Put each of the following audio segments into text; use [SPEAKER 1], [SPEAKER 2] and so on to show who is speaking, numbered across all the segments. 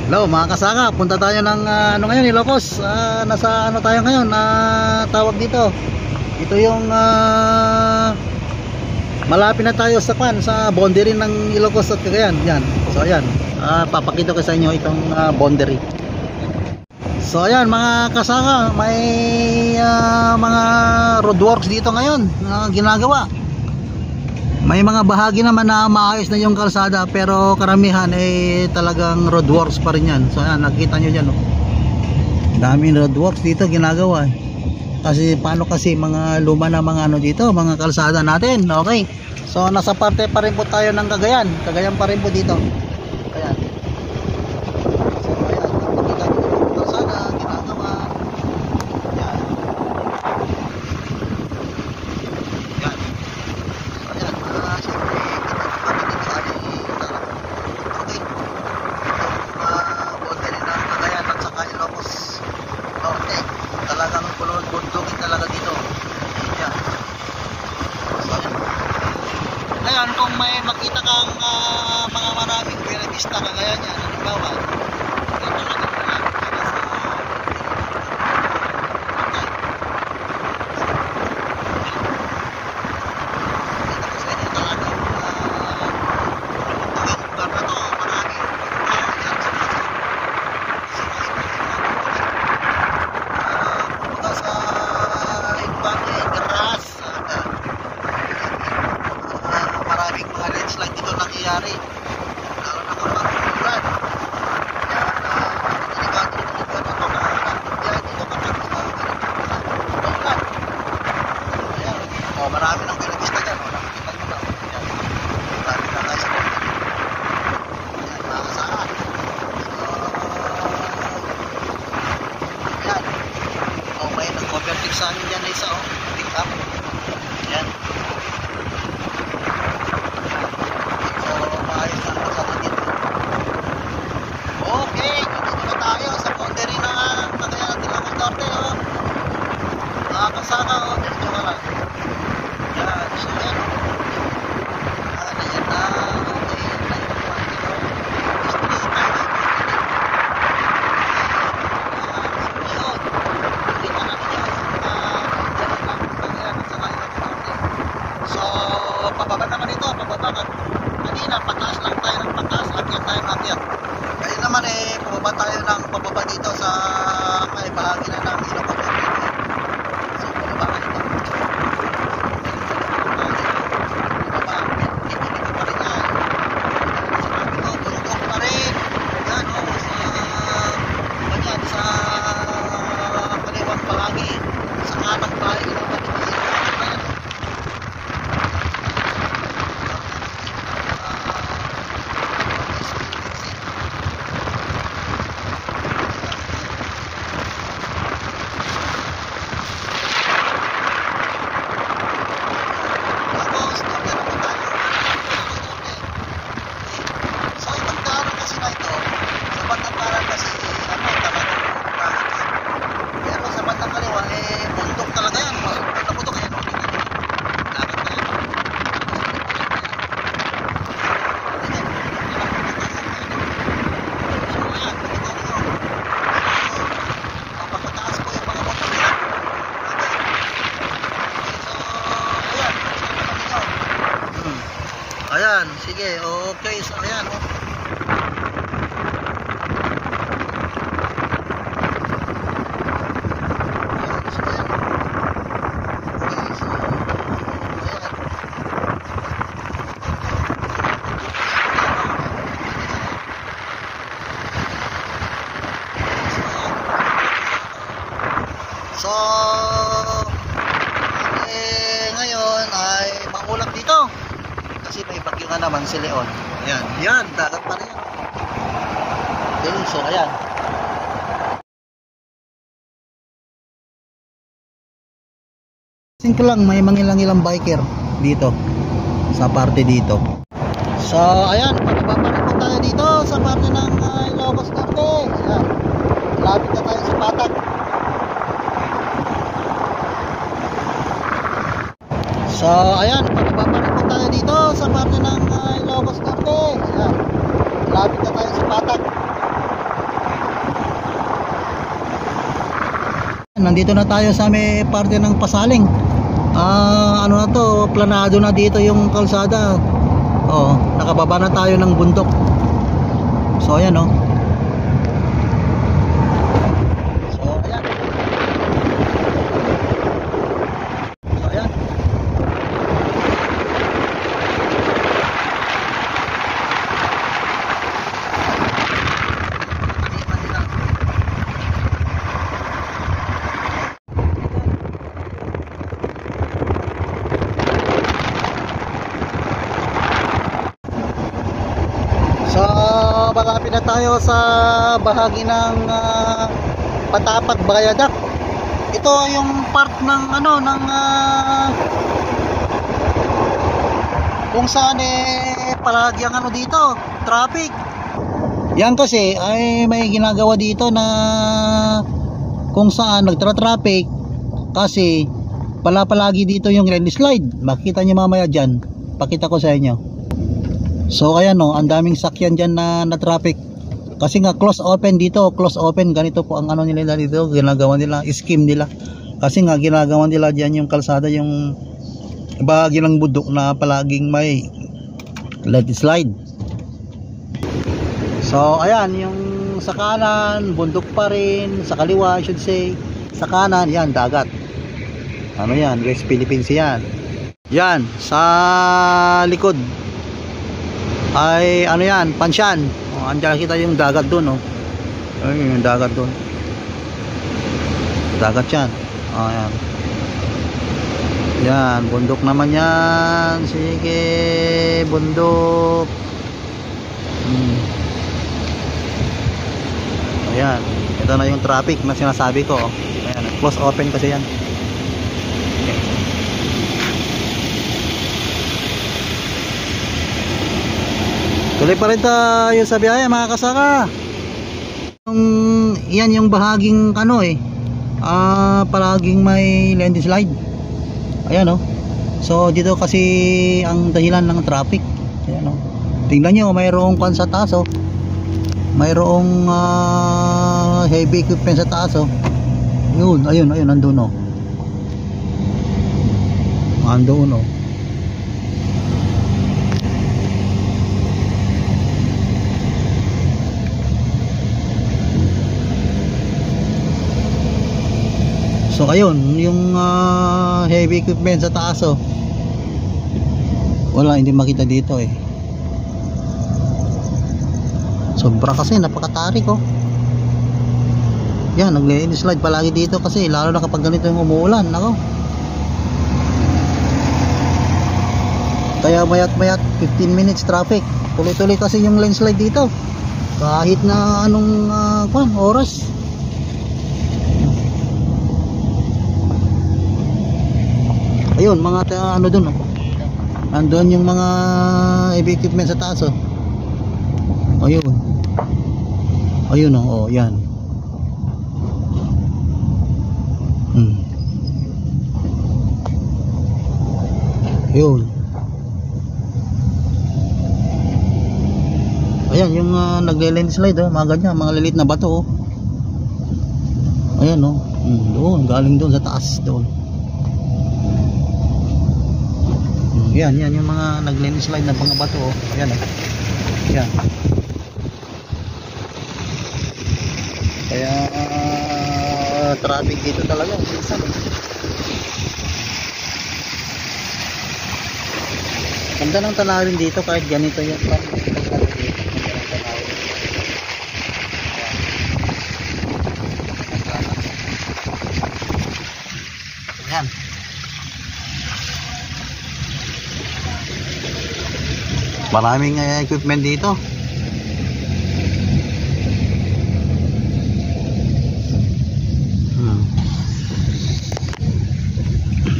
[SPEAKER 1] Hello mga kasaka, punta tayo ng ngayon, Ilocos. Nasa ano tayo ngayon, tawag dito. Ito yung malapit na tayo sa sa boundary ng Ilocos at Cagayan. Yan. So ayan, papakita ko sa inyo itong boundary. So ayan mga kasaka, may mga roadworks dito ngayon na ginagawa. May mga bahagi naman na maayos na yung kalsada, pero karamihan talagang roadworks pa rin yan. So ayan, nakikita nyo dyan, oh. Daming roadworks dito ginagawa. Kasi paano kasi mga luma na mga ano dito, mga kalsada natin. Okay, so nasa parte pa rin po tayo ng Cagayan. Cagayan pa rin po dito. Ayan. So ayan, nakikita nyo yung kalsada ginagawa. Ayan. Ayan. So ayan, siyempre boundary ng Cagayan at saka Ilocos. Okay, talagang bundukin talaga dito. Ayan. So ayan, kung may makita kang mga maraming piragista Cagayan yan, halimbawa ito na ito lang para sa nangyayari, lalo na kapag umulan. Delikado rin ito dito kapag umulan. Ayan, marami ng pilagista dyan, nakikita nyo ba? Ayan, marami na tayo sa mga. Ayan, nakasaan. Ayan, may nag-overtake sa amin dyan na isa, pick up. Ayan. Okay, dito na tayo sa boundary na Cagayan at Ilocos Norte, kasama, diretso ka lang. Yan, so yan. Ayan na, okay, so pababa naman ito, pababa ka. Kanina, pataas lang tayo ng pataas, akyat tayo ng akyat. Kaya naman pababa tayo ng pababa dito sa may bahagi na ng Ilocos. So pababa ka dito. Dito pa rin yan. Sinabi ko, bundok pa rin. Yan sa kaliwang bahagi, sa kanang bahagi ng ayan, sige, okay, so ayan, so ngayon ay maulap dito kasi may bagyo nga naman si Leon. Ayan, yan, dagat pa rin. Okay, so ayan. Think lang, may mangilang-ilang biker dito sa parte dito. So ayan, pagpapalit tayo dito sa parte ng Ilocos Norte. Ayan, lapit na tayo sa Patag. So ayan, pagpapalit tayo dito sa parte ng Ilocos Norte. Ayan, lapit na tayo sa Patag. nandito na tayo sa may parte ng Pasaling. Ano na to, planado na dito yung kalsada. Nakababa na tayo ng bundok. So ayan oh. Malapit na tayo sa bahagi ng Patapat Viaduct. Ito yung part ng kung saan palagi ang dito, traffic. Yan kasi ay may ginagawa dito na kung saan nagtra-traffic kasi palagi dito yung landslide. Makita niyo mamaya dyan, pakita ko sa inyo. So ayan oh, ang daming sakyan dyan na traffic. Kasi nga close open dito, close open. Ganito po ang nila dito, ginagawa nila, scheme nila. Kasi nga ginagawa nila dyan yung kalsada, yung bahagi ng bundok na palaging may landslide. So ayan, yung sa kanan, bundok pa rin. Sa kaliwa, I should say. Sa kanan, yan, dagat. Ano yan, West Philippines yan. Yan, sa likod ay ano yan, Pansyan. Andiyan kita yung dagat doon oh. Ayun yung dagat doon. Dagat yan. Ayan. Yan, bundok naman yan. Sige, bundok. Ayan, ito na yung traffic na sinasabi ko oh. Ayan, close open kasi yan. Tuloy pa rin tayo sa biyahe mga kasaka. Yan yung bahaging palaging may landslide. Ayan oh. So dito kasi ang dahilan ng traffic. Ayan oh. Tingnan nyo, mayroong sa taas oh. Mayroong heavy equipment sa taas oh. Yun, ayun, nandun oh. Nandun oh. So ayun, yung heavy equipment sa taas oh. Wala, hindi makita dito eh. Sobra kasi, napakatarik oh. Yan, nag-slide palagi dito kasi lalo na kapag ganito yung umuulan, nako. Kaya mayat 15 minutes traffic. Tuloy-tuloy kasi yung landslide dito. Kahit na anong oras. Ayun, mga dun oh. Andun yung mga heavy equipment sa taas oh. Ayun. Ayun oh, yan. Ayun. Ayan yung nagle-landslide oh, mga ganyan, mga lilit na bato oh. Ayan oh. Doon, galing doon sa taas doon. Yan yung mga nag-landslide na mga bato oh. Ayan oh. Yan. Kaya traffic dito talaga minsan eh. Ganda ng tanawin dito kahit ganito yan. Ayan. Maraming equipment dito.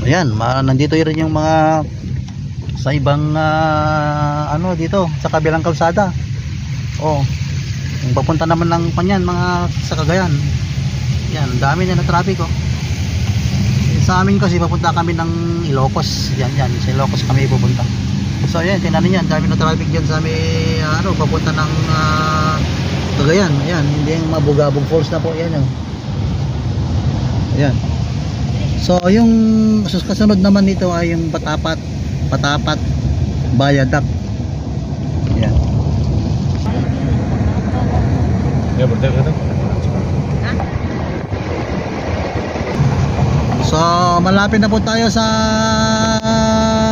[SPEAKER 1] Ayan, nandito rin yung mga sa ibang dito sa kabilang kalsada. Oh. Kung papunta naman ng kanyan mga sa Cagayan. Yan, dami na traffic oh. Sa amin kasi papunta kami ng Ilocos. Yan, sa Ilocos kami pupunta. So ayan, tingnan niyo, dami na traffic diyan sa may papunta ng Cagayan. Ayan, hindi yung Mabugabog Falls na po yan oh. Ayan. So yung kasunod naman nito ay yung Patapat Viaduct. Ayan. So malapit na po tayo sa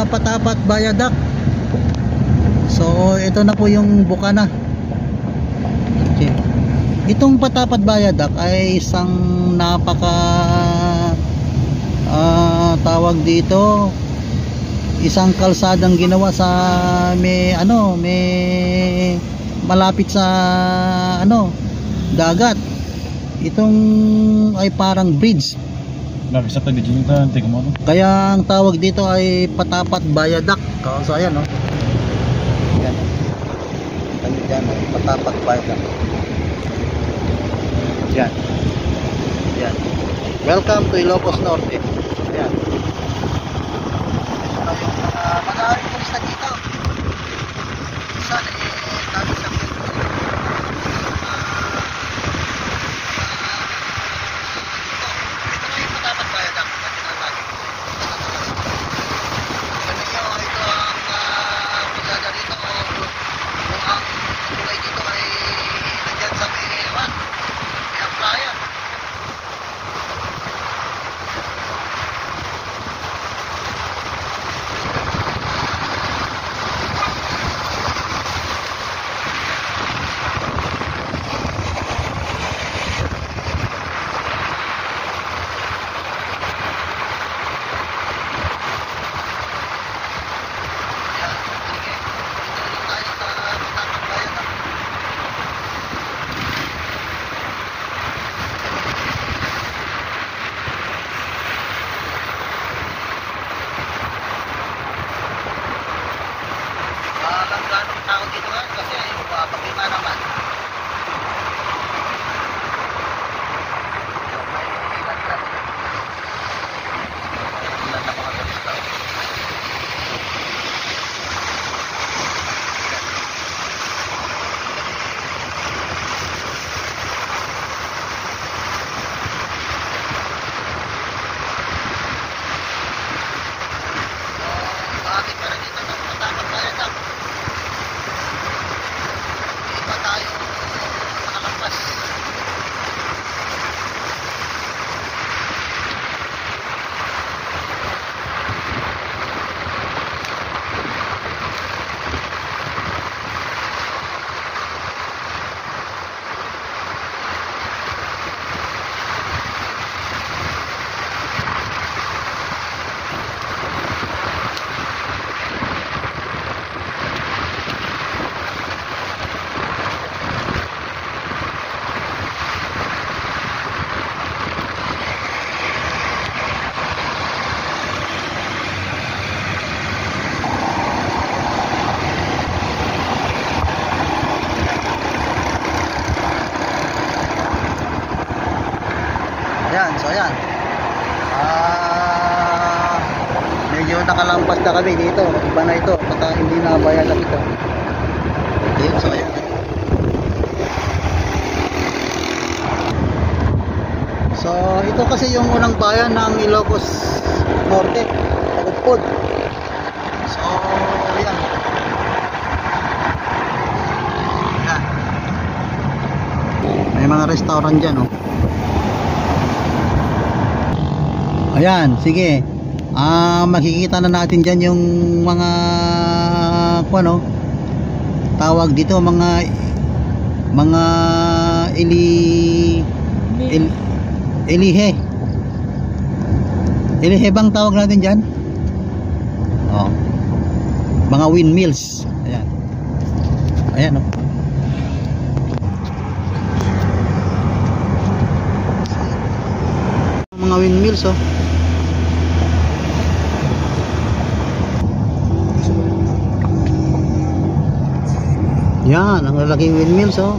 [SPEAKER 1] Patapat Viaduct. So ito na po yung Bukana. Okay. Itong Patapat Viaduct ay isang napaka tawag dito, isang kalsadang ginawa sa may malapit sa dagat. Itong ay parang bridge. Kaya ang tawag dito ay Patapat Viaduct. So ayan, no. Ayan. Diyan, Patapat Viaduct. Yan. Yan. Welcome to Ilocos Norte. Ayan. Mag-aaring turista dito. Sana dami sa So ayan, medyo nakalampas na kami dito. Iba na ito, baka hindi na Viaduct ito. Okay, so ayan. So ito kasi yung unang bayan ng Ilocos Norte, Tagudpod. So ayan. Ayan. May mga restaurant dyan, oh. Ayan, sige. Makikita na natin diyan yung mga tawag dito, mga ilihe. Ilihe bang tawag natin diyan? Oh. Mga windmills. Ayan. Ayan, oh. Mga windmills, oh. Yan, ang lalaking windmills, oh.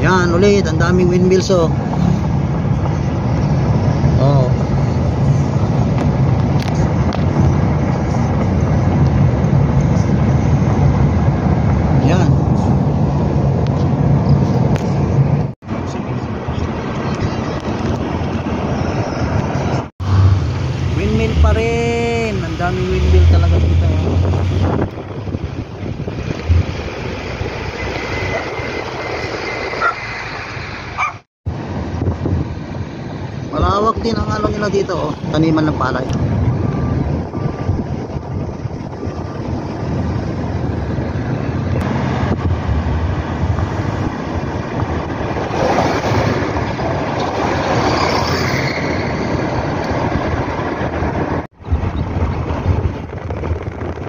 [SPEAKER 1] Yan ulit, ang daming windmills, oh. Oh. Yan. windmill pa rin. Ang daming windmill talaga dito. Malawak din ang ano nila dito, oh. Taniman ng palay.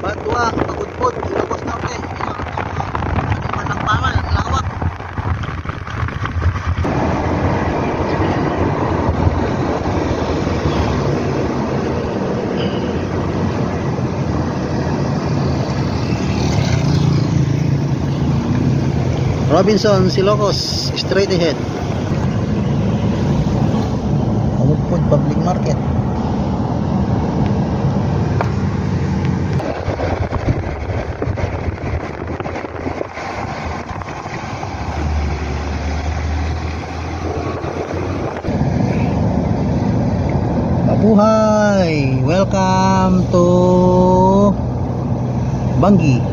[SPEAKER 1] Batwa, Pagudpod, Ilocos Norte. Taniman ng palay, ang lawak. Robinson, Ilocos, straight ahead. Pagudpod Public Market. Mabuhay! Welcome to Bangi.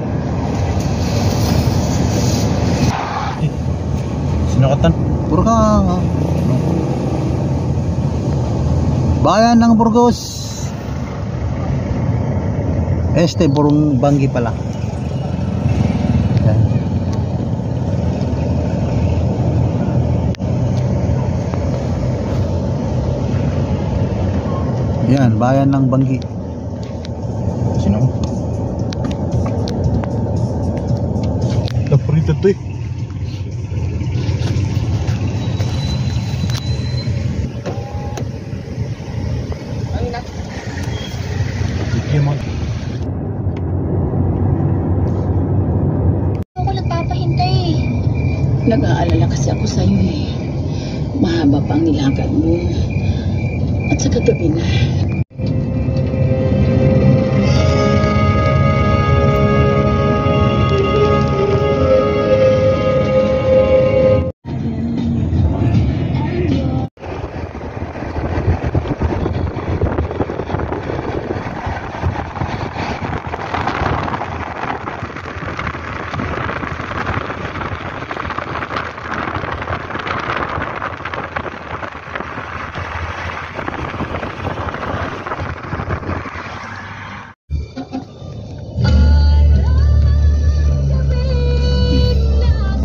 [SPEAKER 2] Sinakatan.
[SPEAKER 1] Puro ka. Bayan ng Burgos. Purong Bangi pala. Yan. Yan, bayan ng Bangi.
[SPEAKER 2] Sino? Paborito to eh.
[SPEAKER 3] Ako nagpapahintay. Nag-aalala kasi ako sa'yo eh. Mahaba pa ang nilakad mo. At sa kagabi na.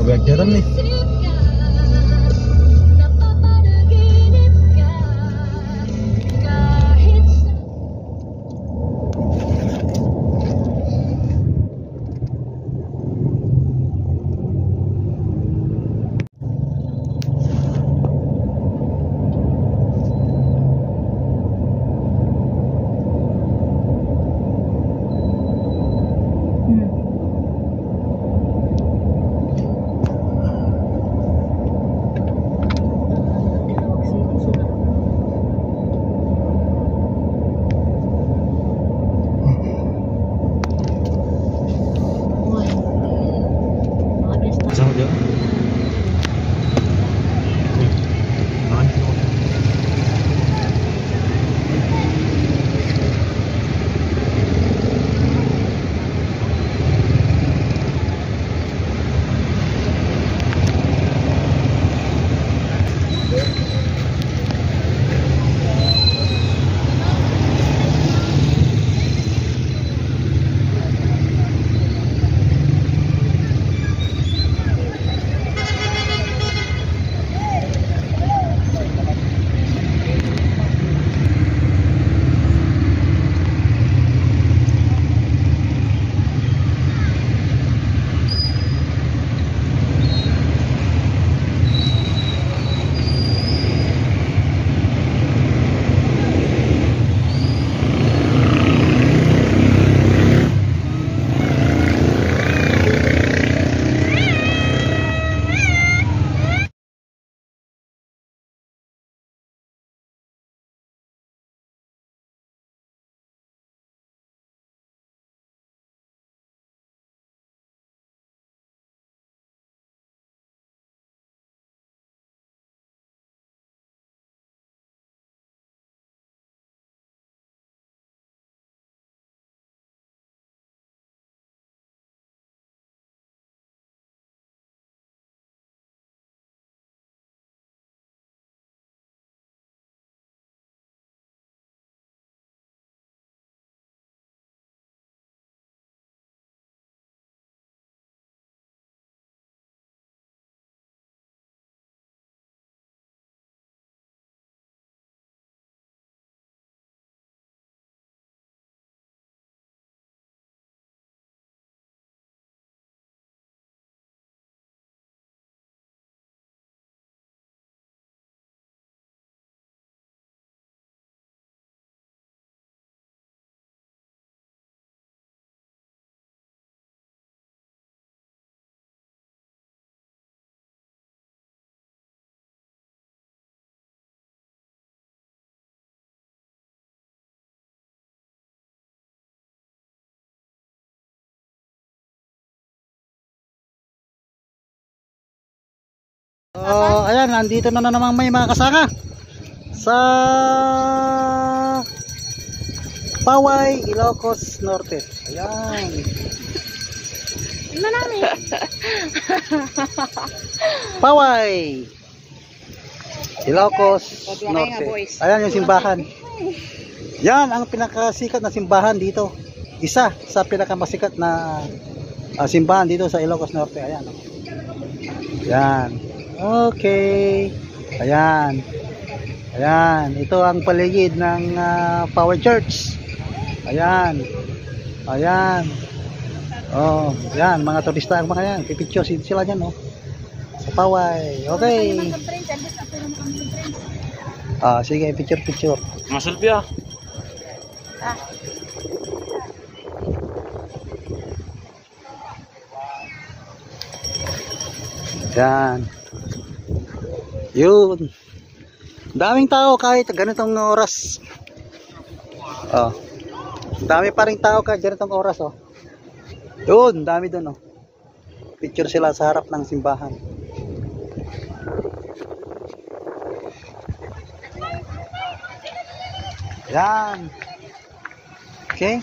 [SPEAKER 2] Pagagdaran nih.
[SPEAKER 1] So, ayan, nandito na naman may mga kasaka sa Paway, Ilocos Norte. Ayan.
[SPEAKER 3] Tingnan namin.
[SPEAKER 1] Paway, Ilocos Norte. Ayan yung simbahan. Yan ang pinakasikat na simbahan dito. Isa sa pinakamasikat na simbahan dito sa Ilocos Norte. Ayan. Yan. Okay. Ayan. Ayan. Ito ang paligid ng Power Church. Ayan. Ayan. Oh, yan mga turista ang mga yan. Pipicture sila dyan, oh. Sa Paway. Okay. Sige, picture.
[SPEAKER 2] Maselfie ah.
[SPEAKER 1] Yan. Yun. Daming tao kahit ganitong oras. Dami pa rin tao kahit ganitong oras, oh. Yun, dami doon, oh. Picture sila sa harap ng simbahan. Yan. Okay.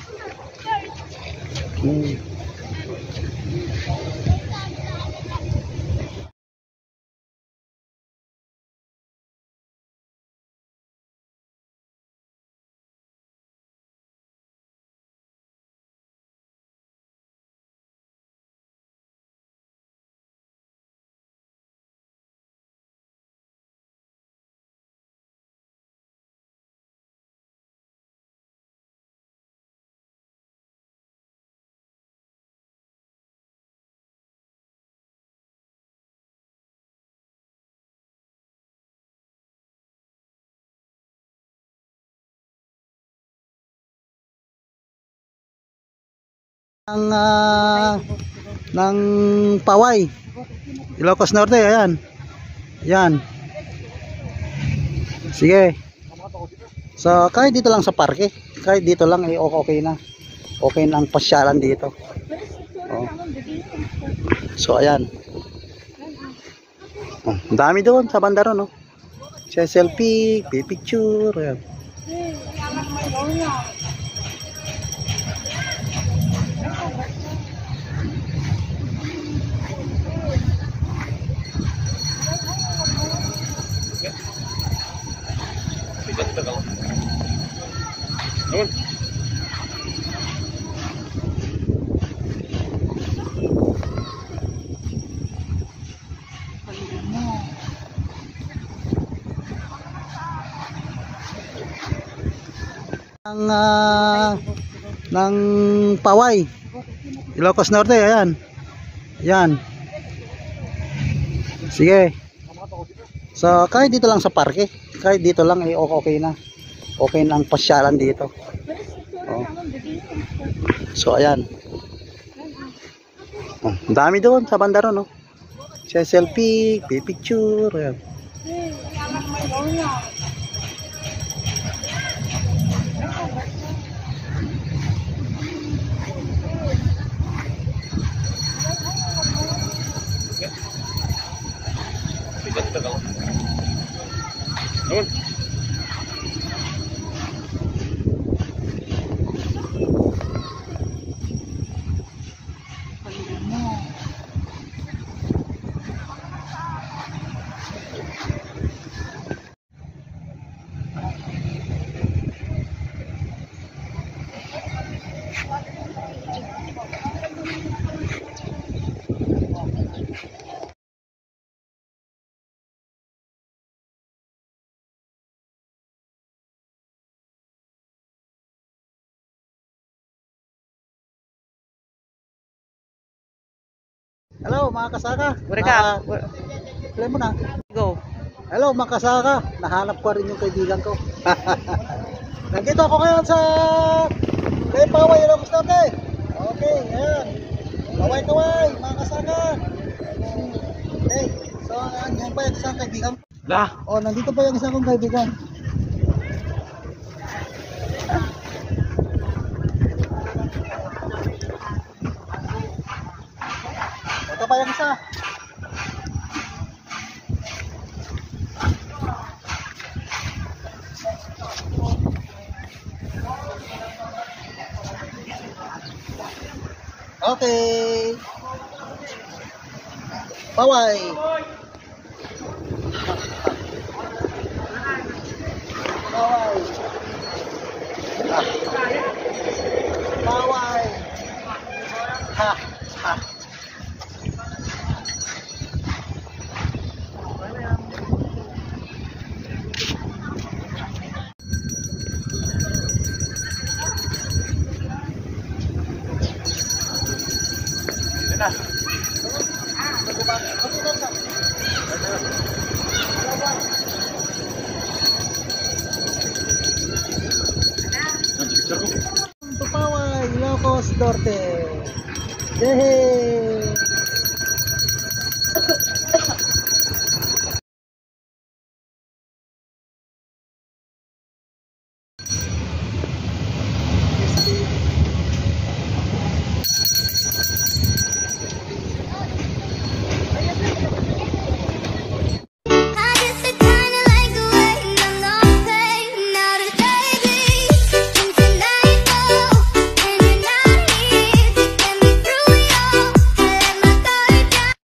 [SPEAKER 1] Ng Paway, Ilocos Norte. Ayan. Yan. Sige. So kahit dito lang sa parke, kahit dito lang okay na. Okay na ang pasyalan dito. So ayan. Dami doon sa banda ron, oh. Selfie, picture. Ayan. Ng Paway, Ilocos Norte. Ayan. Yan. Sige. So kahit dito lang sa parke, kahit dito lang okay na. Okay na ang pasyalan dito. So ayan. Dami doon sa banda ron, oh. Selfie, picture. Ayan. Hello mga kasaka. Play mo na.
[SPEAKER 3] Go.
[SPEAKER 1] Hello mga kasaka. Nahanap ko rin yung kaibigan ko. Nandito ako ngayon sa Paway, Ilocos Norte. Okay, ayan. Kaway mga kasaka. Okay. So yan pa yung isang kaibigan. Nandito pa yung isang kong kaibigan. Ito pa yung isa. Okay. Paway. Paway. Paway. Ha. Ha. Tupaway, Ilocos Norte. Yehey!